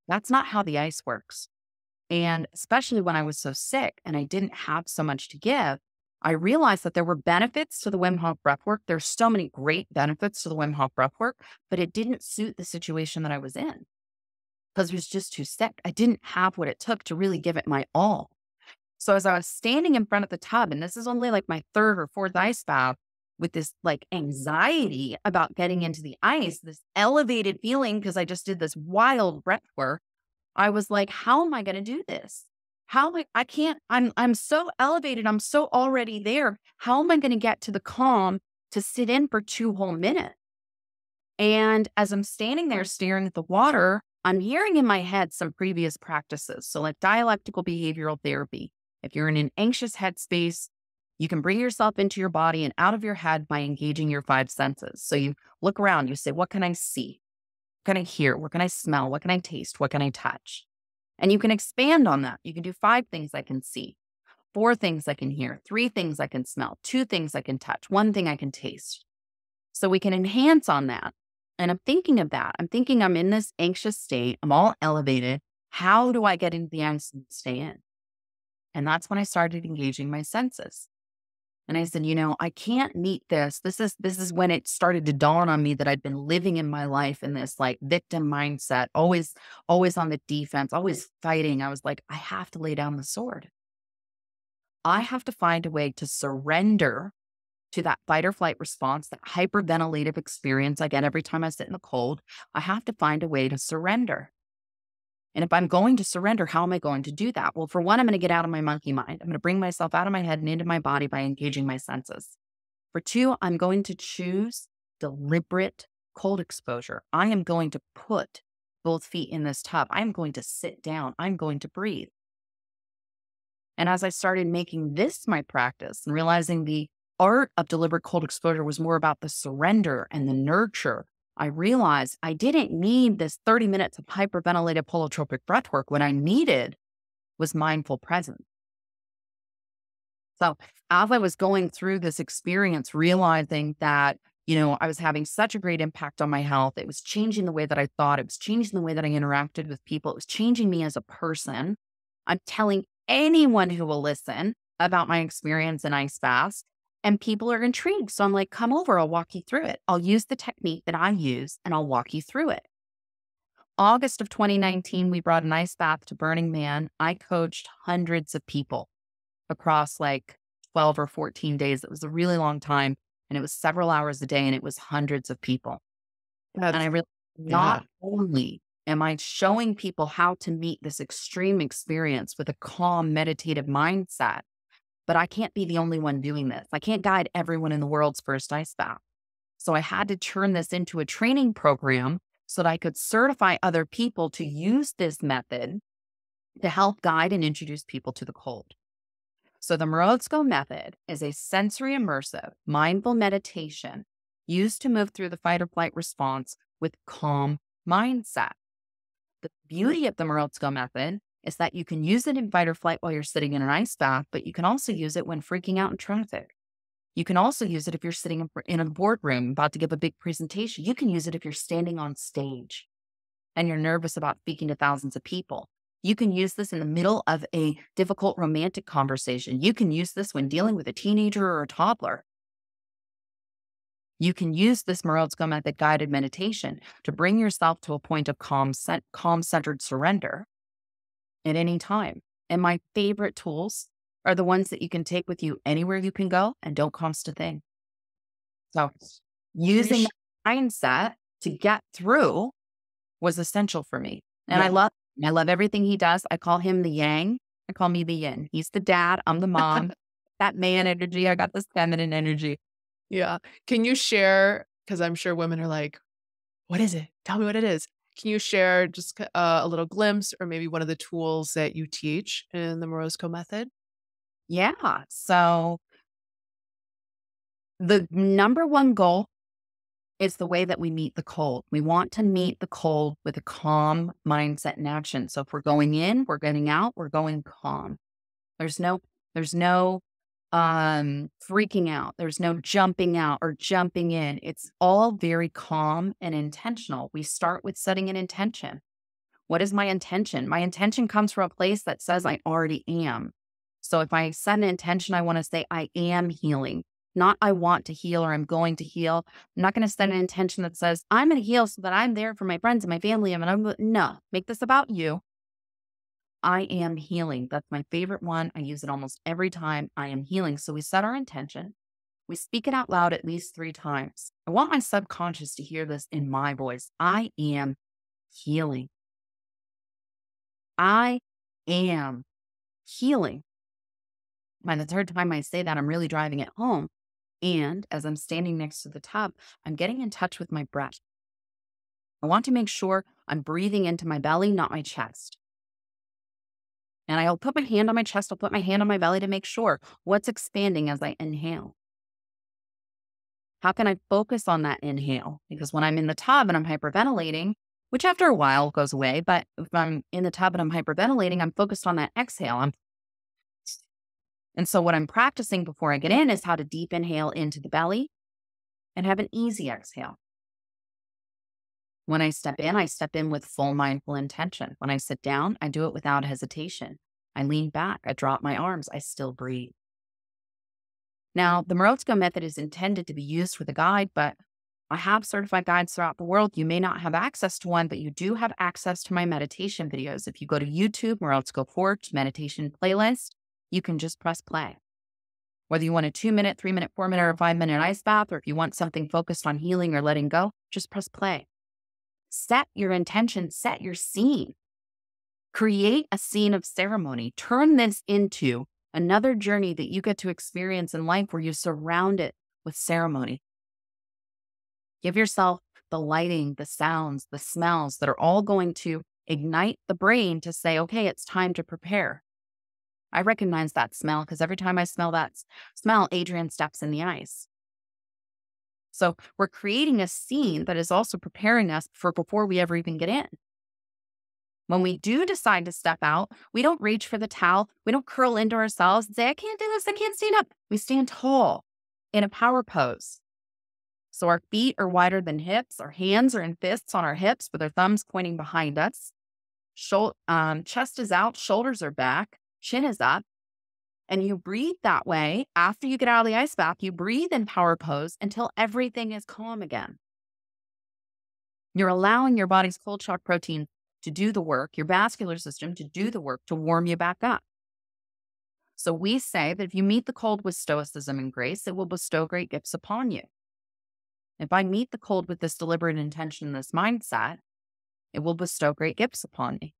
That's not how the ice works. And especially when I was so sick and I didn't have so much to give, I realized that there were benefits to the Wim Hof breathwork. There's so many great benefits to the Wim Hof breathwork, but it didn't suit the situation that I was in because I was just too sick. I didn't have what it took to really give it my all. So as I was standing in front of the tub, and this is only like my third or fourth ice bath, with this like anxiety about getting into the ice, this elevated feeling because I just did this wild breath work, I was like, how am I going to do this? How am I can't, I'm so elevated. I'm so already there. How am I going to get to the calm to sit in for 2 whole minutes? And as I'm standing there staring at the water, I'm hearing in my head some previous practices. So like dialectical behavioral therapy. If you're in an anxious headspace, you can bring yourself into your body and out of your head by engaging your 5 senses. So you look around, you say, what can I see? What can I hear? What can I smell? What can I taste? What can I touch? And you can expand on that. You can do 5 things I can see, 4 things I can hear, 3 things I can smell, 2 things I can touch, 1 thing I can taste. So we can enhance on that. And I'm thinking of that. I'm thinking I'm in this anxious state. I'm all elevated. How do I get into the ice and stay in? And that's when I started engaging my senses. And I said, I can't meet this. This is when it started to dawn on me that I'd been living in my life in this like victim mindset, always on the defense, always fighting. I was like, I have to lay down the sword. I have to find a way to surrender to that fight or flight response, that hyperventilative experience I get every time I sit in the cold. I have to find a way to surrender. And if I'm going to surrender, how am I going to do that? Well, for one, I'm going to get out of my monkey mind. I'm going to bring myself out of my head and into my body by engaging my senses. For 2, I'm going to choose deliberate cold exposure. I am going to put both feet in this tub. I'm going to sit down. I'm going to breathe. And as I started making this my practice and realizing the art of deliberate cold exposure was more about the surrender and the nurture, I realized I didn't need this 30 minutes of hyperventilated holotropic breath work. What I needed was mindful presence. So as I was going through this experience, realizing that, I was having such a great impact on my health, it was changing the way that I thought, it was changing the way that I interacted with people, it was changing me as a person. I'm telling anyone who will listen about my experience in ice baths. And people are intrigued. So I'm like, come over, I'll walk you through it. I'll use the technique that I use and I'll walk you through it. August of 2019, we brought an ice bath to Burning Man. I coached hundreds of people across like 12 or 14 days. It was a really long time and it was several hours a day and it was hundreds of people. And I realized not only am I showing people how to meet this extreme experience with a calm, meditative mindset, but I can't be the only one doing this. I can't guide everyone in the world's first ice bath. So I had to turn this into a training program so that I could certify other people to use this method to help guide and introduce people to the cold. So the Morozko Method is a sensory immersive, mindful meditation used to move through the fight or flight response with calm mindset. The beauty of the Morozko Method is that you can use it in fight or flight while you're sitting in an ice bath, but you can also use it when freaking out in traffic. You can also use it if you're sitting in a boardroom about to give a big presentation. You can use it if you're standing on stage. and you're nervous about speaking to thousands of people. You can use this in the middle of a difficult romantic conversation. You can use this when dealing with a teenager or a toddler. You can use this Morozko Method guided meditation to bring yourself to a point of calm-centered surrender at any time. And my favorite tools are the ones that you can take with you anywhere you can go and don't cost a thing. So using that mindset to get through was essential for me. And I love everything he does. I call him the yang. I call me the yin. He's the dad. I'm the mom. That man energy. I got this feminine energy. Yeah. Can you share, because I'm sure women are like, what is it? Tell me what it is. Can you share just a little glimpse or maybe one of the tools that you teach in the Morozko Method? Yeah. So the number one goal is the way that we meet the cold. We want to meet the cold with a calm mindset and action. So if we're going in, we're getting out, we're going calm. There's no freaking out. There's no jumping out or jumping in. It's all very calm and intentional. We start with setting an intention. What is my intention? My intention comes from a place that says I already am. So if I set an intention, I want to say I am healing. Not I want to heal or I'm going to heal. I'm not going to set an intention that says I'm going to heal so that I'm there for my friends and my family. No, make this about you. I am healing. That's my favorite one. I use it almost every time. I am healing. So we set our intention. We speak it out loud at least 3 times. I want my subconscious to hear this in my voice. I am healing. I am healing. By the 3rd time I say that, I'm really driving it home. And as I'm standing next to the tub, I'm getting in touch with my breath. I want to make sure I'm breathing into my belly, not my chest. And I'll put my hand on my chest. I'll put my hand on my belly to make sure what's expanding as I inhale. How can I focus on that inhale? Because when I'm in the tub and I'm hyperventilating, which after a while goes away, but if I'm in the tub and I'm hyperventilating, I'm focused on that exhale. And so what I'm practicing before I get in is how to deep inhale into the belly and have an easy exhale. When I step in with full mindful intention. When I sit down, I do it without hesitation. I lean back, I drop my arms, I still breathe. Now, the Morozko Method is intended to be used with a guide, but I have certified guides throughout the world. You may not have access to one, but you do have access to my meditation videos. If you go to YouTube, Morozko Forge Meditation Playlist, you can just press play. Whether you want a 2-minute, 3-minute, 4-minute, or 5-minute ice bath, or if you want something focused on healing or letting go, just press play. Set your intention, set your scene. Create a scene of ceremony. Turn this into another journey that you get to experience in life where you surround it with ceremony. Give yourself the lighting, the sounds, the smells that are all going to ignite the brain to say, okay, it's time to prepare. I recognize that smell because every time I smell that smell, Adrienne steps in the ice. So we're creating a scene that is also preparing us for before we ever even get in. When we do decide to step out, we don't reach for the towel. We don't curl into ourselves and say, I can't do this. I can't stand up. We stand tall in a power pose. So our feet are wider than hips. Our hands are in fists on our hips with our thumbs pointing behind us. Chest is out. Shoulders are back. Chin is up. And you breathe that way. After you get out of the ice bath, you breathe in power pose until everything is calm again. You're allowing your body's cold shock protein to do the work, your vascular system to do the work to warm you back up. So we say that if you meet the cold with stoicism and grace, it will bestow great gifts upon you. If I meet the cold with this deliberate intention, this mindset, it will bestow great gifts upon me.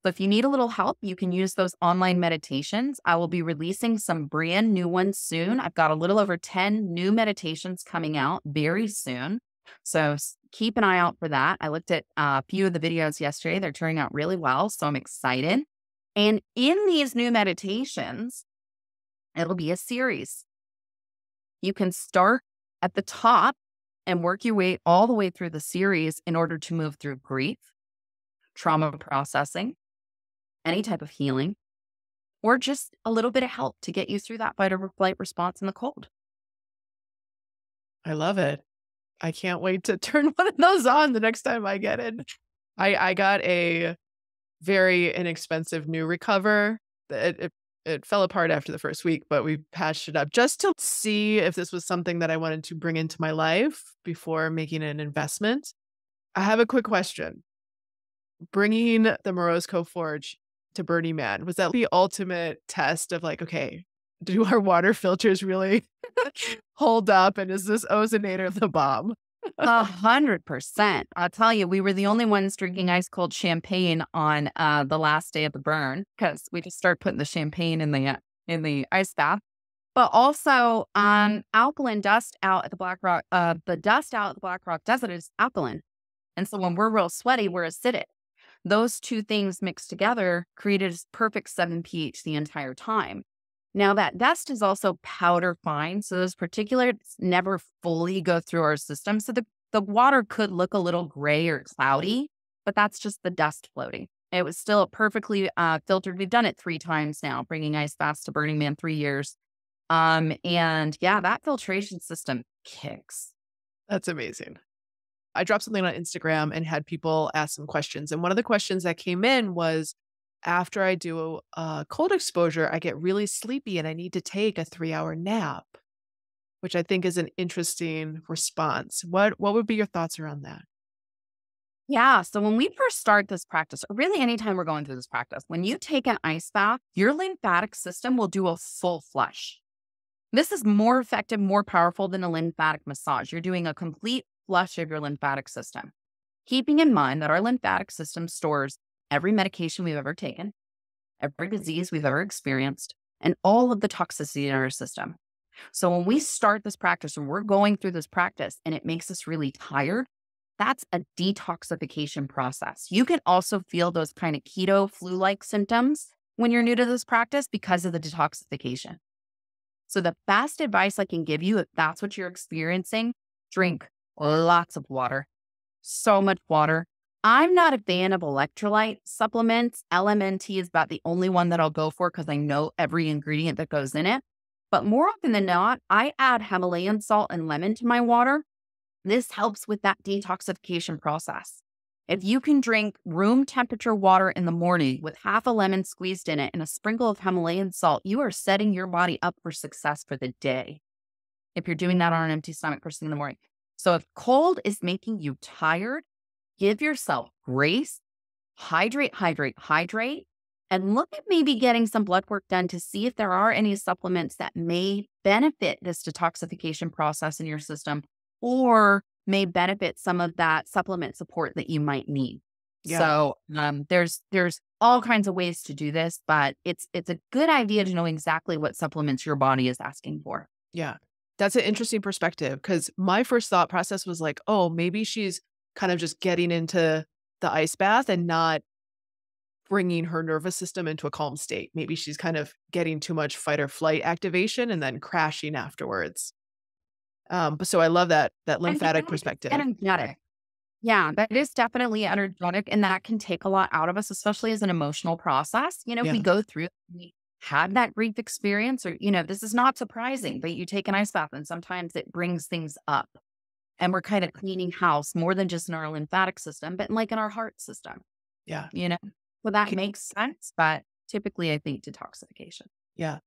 So if you need a little help, you can use those online meditations. I will be releasing some brand new ones soon. I've got a little over 10 new meditations coming out very soon. So keep an eye out for that. I looked at a few of the videos yesterday. They're turning out really well, so I'm excited. And in these new meditations, it'll be a series. You can start at the top and work your way all the way through the series in order to move through grief, trauma processing, any type of healing, or just a little bit of help to get you through that fight or flight response in the cold. I love it. I can't wait to turn one of those on the next time I get in. I got a very inexpensive new recover. It fell apart after the first week, but we patched it up just to see if this was something that I wanted to bring into my life before making an investment. I have a quick question. Bringing the Morozko Forge to Burning Man, was that the ultimate test of like, okay, do our water filters really hold up? And is this ozonator the bomb? 100%. I'll tell you, we were the only ones drinking ice cold champagne on the last day of the burn because we just started putting the champagne in the ice bath. But also, alkaline dust out at the Black Rock, the dust out at the Black Rock Desert is alkaline, and so when we're real sweaty, we're acidic. Those two things mixed together created a perfect 7 pH the entire time. Now, that dust is also powder fine, so those particulates never fully go through our system. So the water could look a little gray or cloudy, but that's just the dust floating. It was still perfectly filtered. We've done it 3 times now, bringing ice baths to Burning Man, 3 years. And yeah, that filtration system kicks. That's amazing. I dropped something on Instagram and had people ask some questions. And one of the questions that came in was, after I do a cold exposure, I get really sleepy and I need to take a 3-hour nap, which I think is an interesting response. What would be your thoughts around that? Yeah. So when we first start this practice, or really anytime we're going through this practice, when you take an ice bath, your lymphatic system will do a full flush. This is more effective, more powerful than a lymphatic massage. You're doing a complete flush of your lymphatic system. Keeping in mind that our lymphatic system stores every medication we've ever taken, every disease we've ever experienced, and all of the toxicity in our system. So when we start this practice and we're going through this practice and it makes us really tired, that's a detoxification process. You can also feel those kind of keto flu-like symptoms when you're new to this practice because of the detoxification. So the best advice I can give you, if that's what you're experiencing, drink lots of water, so much water. I'm not a fan of electrolyte supplements. LMNT is about the only one that I'll go for because I know every ingredient that goes in it. But more often than not, I add Himalayan salt and lemon to my water. This helps with that detoxification process. If you can drink room temperature water in the morning with half a lemon squeezed in it and a sprinkle of Himalayan salt, you are setting your body up for success for the day. If you're doing that on an empty stomach first thing in the morning. So if cold is making you tired, give yourself grace, hydrate, and look at maybe getting some blood work done to see if there are any supplements that may benefit this detoxification process in your system or may benefit some of that supplement support that you might need. Yeah. So there's all kinds of ways to do this, but it's a good idea to know exactly what supplements your body is asking for. Yeah, that's an interesting perspective because my first thought process was like, oh, maybe she's kind of just getting into the ice bath and not bringing her nervous system into a calm state. Maybe she's kind of getting too much fight or flight activation and then crashing afterwards. But so I love that lymphatic perspective. Energetic. Yeah, that is definitely energetic, and that can take a lot out of us, especially as an emotional process. If we go through, we had that grief experience, or this is not surprising, but you take an ice bath, and sometimes it brings things up. And we're kind of cleaning house more than just in our lymphatic system, but like in our heart system. Yeah. Well, that makes sense. But typically, I think detoxification. Yeah.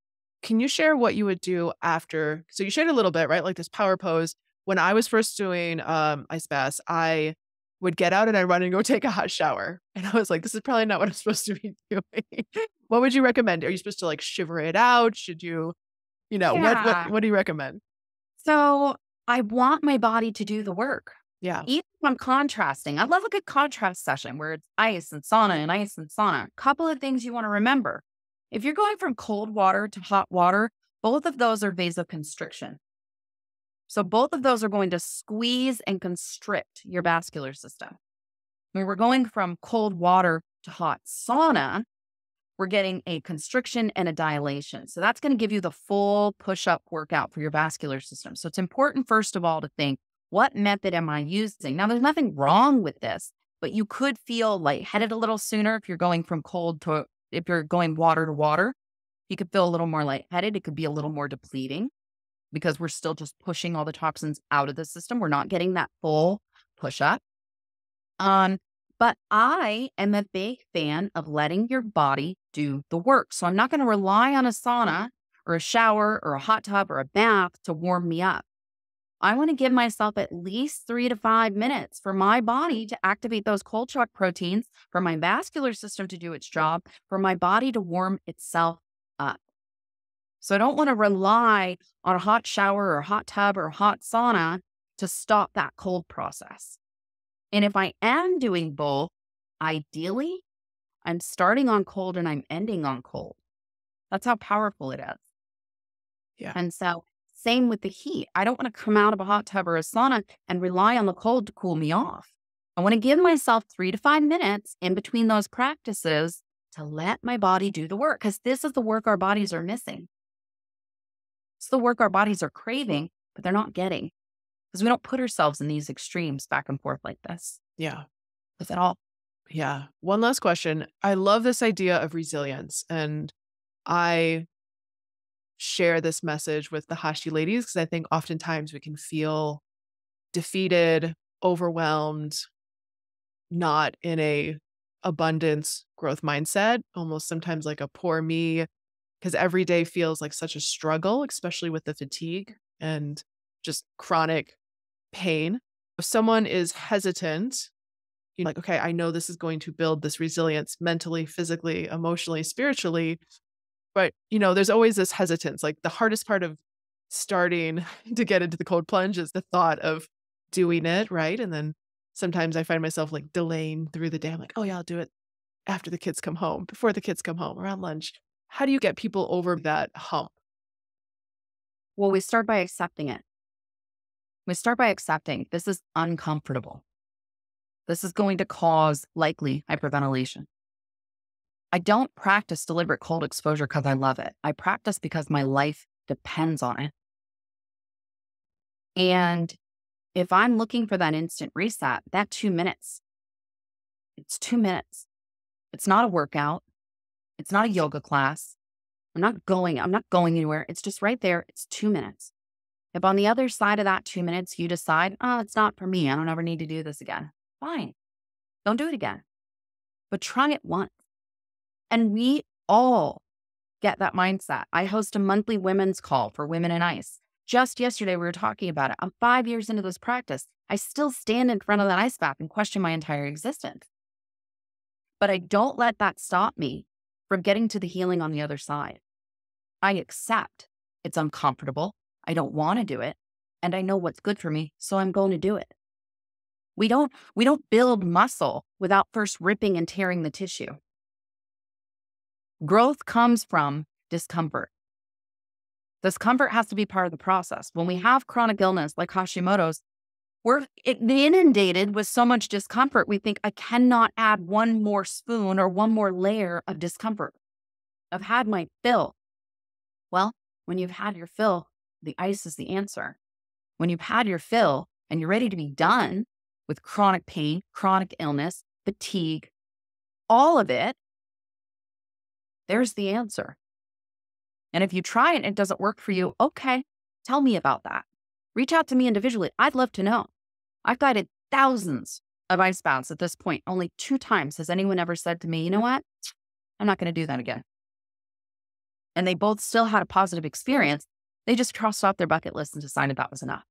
Can you share what you would do after? So you shared a little bit, right? Like this power pose. When I was first doing ice baths, I would get out and I'd run and go take a hot shower. And I was like, this is probably not what I'm supposed to be doing. What would you recommend? Are you supposed to like shiver it out? Should you, what do you recommend? So I want my body to do the work. Yeah. Even if I'm contrasting, I love a good contrast session where it's ice and sauna and ice and sauna. A couple of things you want to remember. If you're going from cold water to hot water, both of those are vasoconstriction. So both of those are going to squeeze and constrict your vascular system. When we're going from cold water to hot sauna, we're getting a constriction and a dilation. So that's going to give you the full push-up workout for your vascular system. So it's important, first of all, to think, what method am I using? Now, there's nothing wrong with this, but you could feel lightheaded a little sooner if you're going from cold to, if you're going water to water. You could feel a little more lightheaded. It could be a little more depleting because we're still just pushing all the toxins out of the system. We're not getting that full push-up. But I am a big fan of letting your body do the work. So I'm not going to rely on a sauna or a shower or a hot tub or a bath to warm me up. I want to give myself at least 3 to 5 minutes for my body to activate those cold shock proteins, for my vascular system to do its job, for my body to warm itself up. So I don't want to rely on a hot shower or a hot tub or a hot sauna to stop that cold process. And if I am doing both, ideally, I'm starting on cold and I'm ending on cold. That's how powerful it is. Yeah. And so same with the heat. I don't want to come out of a hot tub or a sauna and rely on the cold to cool me off. I want to give myself 3 to 5 minutes in between those practices to let my body do the work, because this is the work our bodies are missing. It's the work our bodies are craving, but they're not getting, because we don't put ourselves in these extremes back and forth like this. Yeah. With it all. Yeah. One last question. I love this idea of resilience, and I share this message with the Hashi ladies because I think oftentimes we can feel defeated, overwhelmed, not in a abundance growth mindset, almost sometimes like a poor me, because every day feels like such a struggle, especially with the fatigue and just chronic pain. If someone is hesitant, like, okay, I know this is going to build this resilience mentally, physically, emotionally, spiritually, but there's always this hesitance. Like the hardest part of starting to get into the cold plunge is the thought of doing it, right? And then sometimes I find myself like delaying through the day. I'm like, oh yeah, I'll do it after the kids come home, before the kids come home, around lunch. How do you get people over that hump? Well, we start by accepting it. We start by accepting this is uncomfortable. This is going to cause likely hyperventilation. I don't practice deliberate cold exposure because I love it. I practice because my life depends on it. And if I'm looking for that instant reset, that 2 minutes, it's 2 minutes. It's not a workout. It's not a yoga class. I'm not going anywhere. It's just right there. It's 2 minutes. If on the other side of that 2 minutes, you decide, oh, it's not for me, I don't ever need to do this again. Fine. Don't do it again. But try it once. And we all get that mindset. I host a monthly women's call for women in ice. Just yesterday, we were talking about it. I'm 5 years into this practice. I still stand in front of that ice bath and question my entire existence. But I don't let that stop me from getting to the healing on the other side. I accept it's uncomfortable. I don't want to do it. And I know what's good for me, so I'm going to do it. We don't build muscle without first ripping and tearing the tissue. Growth comes from discomfort. Discomfort has to be part of the process. When we have chronic illness like Hashimoto's, we're inundated with so much discomfort. We think, I cannot add one more spoon or one more layer of discomfort. I've had my fill. Well, when you've had your fill, the ice is the answer. When you've had your fill and you're ready to be done with chronic pain, chronic illness, fatigue, all of it, there's the answer. And if you try it and it doesn't work for you, okay, tell me about that. Reach out to me individually. I'd love to know. I've guided thousands of ice baths at this point. Only 2 times has anyone ever said to me, you know what? I'm not going to do that again. And they both still had a positive experience. They just crossed off their bucket list and decided that was enough.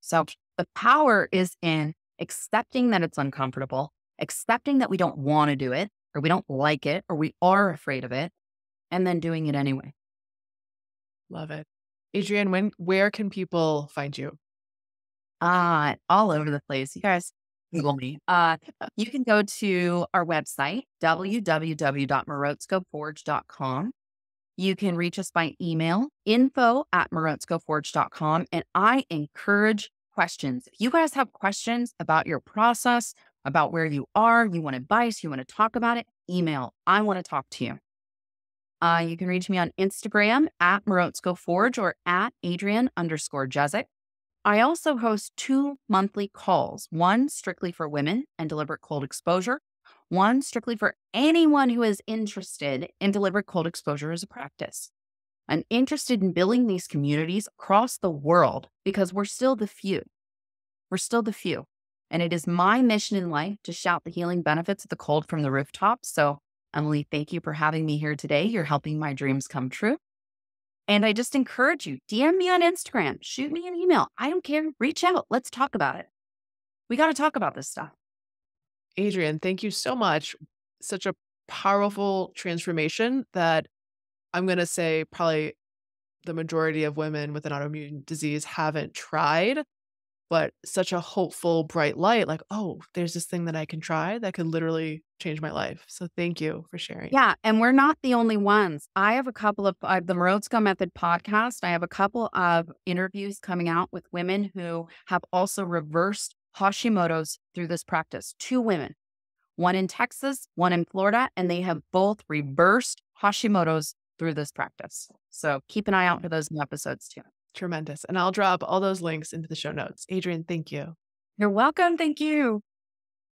So the power is in accepting that it's uncomfortable, accepting that we don't want to do it, or we don't like it, or we are afraid of it, and then doing it anyway. Love it. Adrienne, where can people find you? All over the place. You guys Google me. You can go to our website, www.morozkoforge.com. You can reach us by email, info@morozkoforge.com. And I encourage questions. If you guys have questions about your process, about where you are, you want advice, you want to talk about it, email. I want to talk to you. You can reach me on Instagram @Morozko Forge or @Adrienne_Jezick. I also host 2 monthly calls, one strictly for women and deliberate cold exposure, one strictly for anyone who is interested in deliberate cold exposure as a practice. I'm interested in building these communities across the world because we're still the few. We're still the few. And it is my mission in life to shout the healing benefits of the cold from the rooftops. So, Emily, thank you for having me here today. You're helping my dreams come true. And I just encourage you, DM me on Instagram, shoot me an email. I don't care. Reach out. Let's talk about it. We got to talk about this stuff. Adrienne, thank you so much. Such a powerful transformation that I'm going to say probably the majority of women with an autoimmune disease haven't tried, but such a hopeful, bright light, like, oh, there's this thing that I can try that could literally change my life. So thank you for sharing. Yeah. And we're not the only ones. I have a couple of the Morozko Method Podcast. I have a couple of interviews coming out with women who have also reversed Hashimoto's through this practice. 2 women, one in Texas, one in Florida, and they have both reversed Hashimoto's through this practice. So keep an eye out for those new episodes too. Tremendous. And I'll drop all those links into the show notes. Adrienne, thank you. You're welcome. Thank you.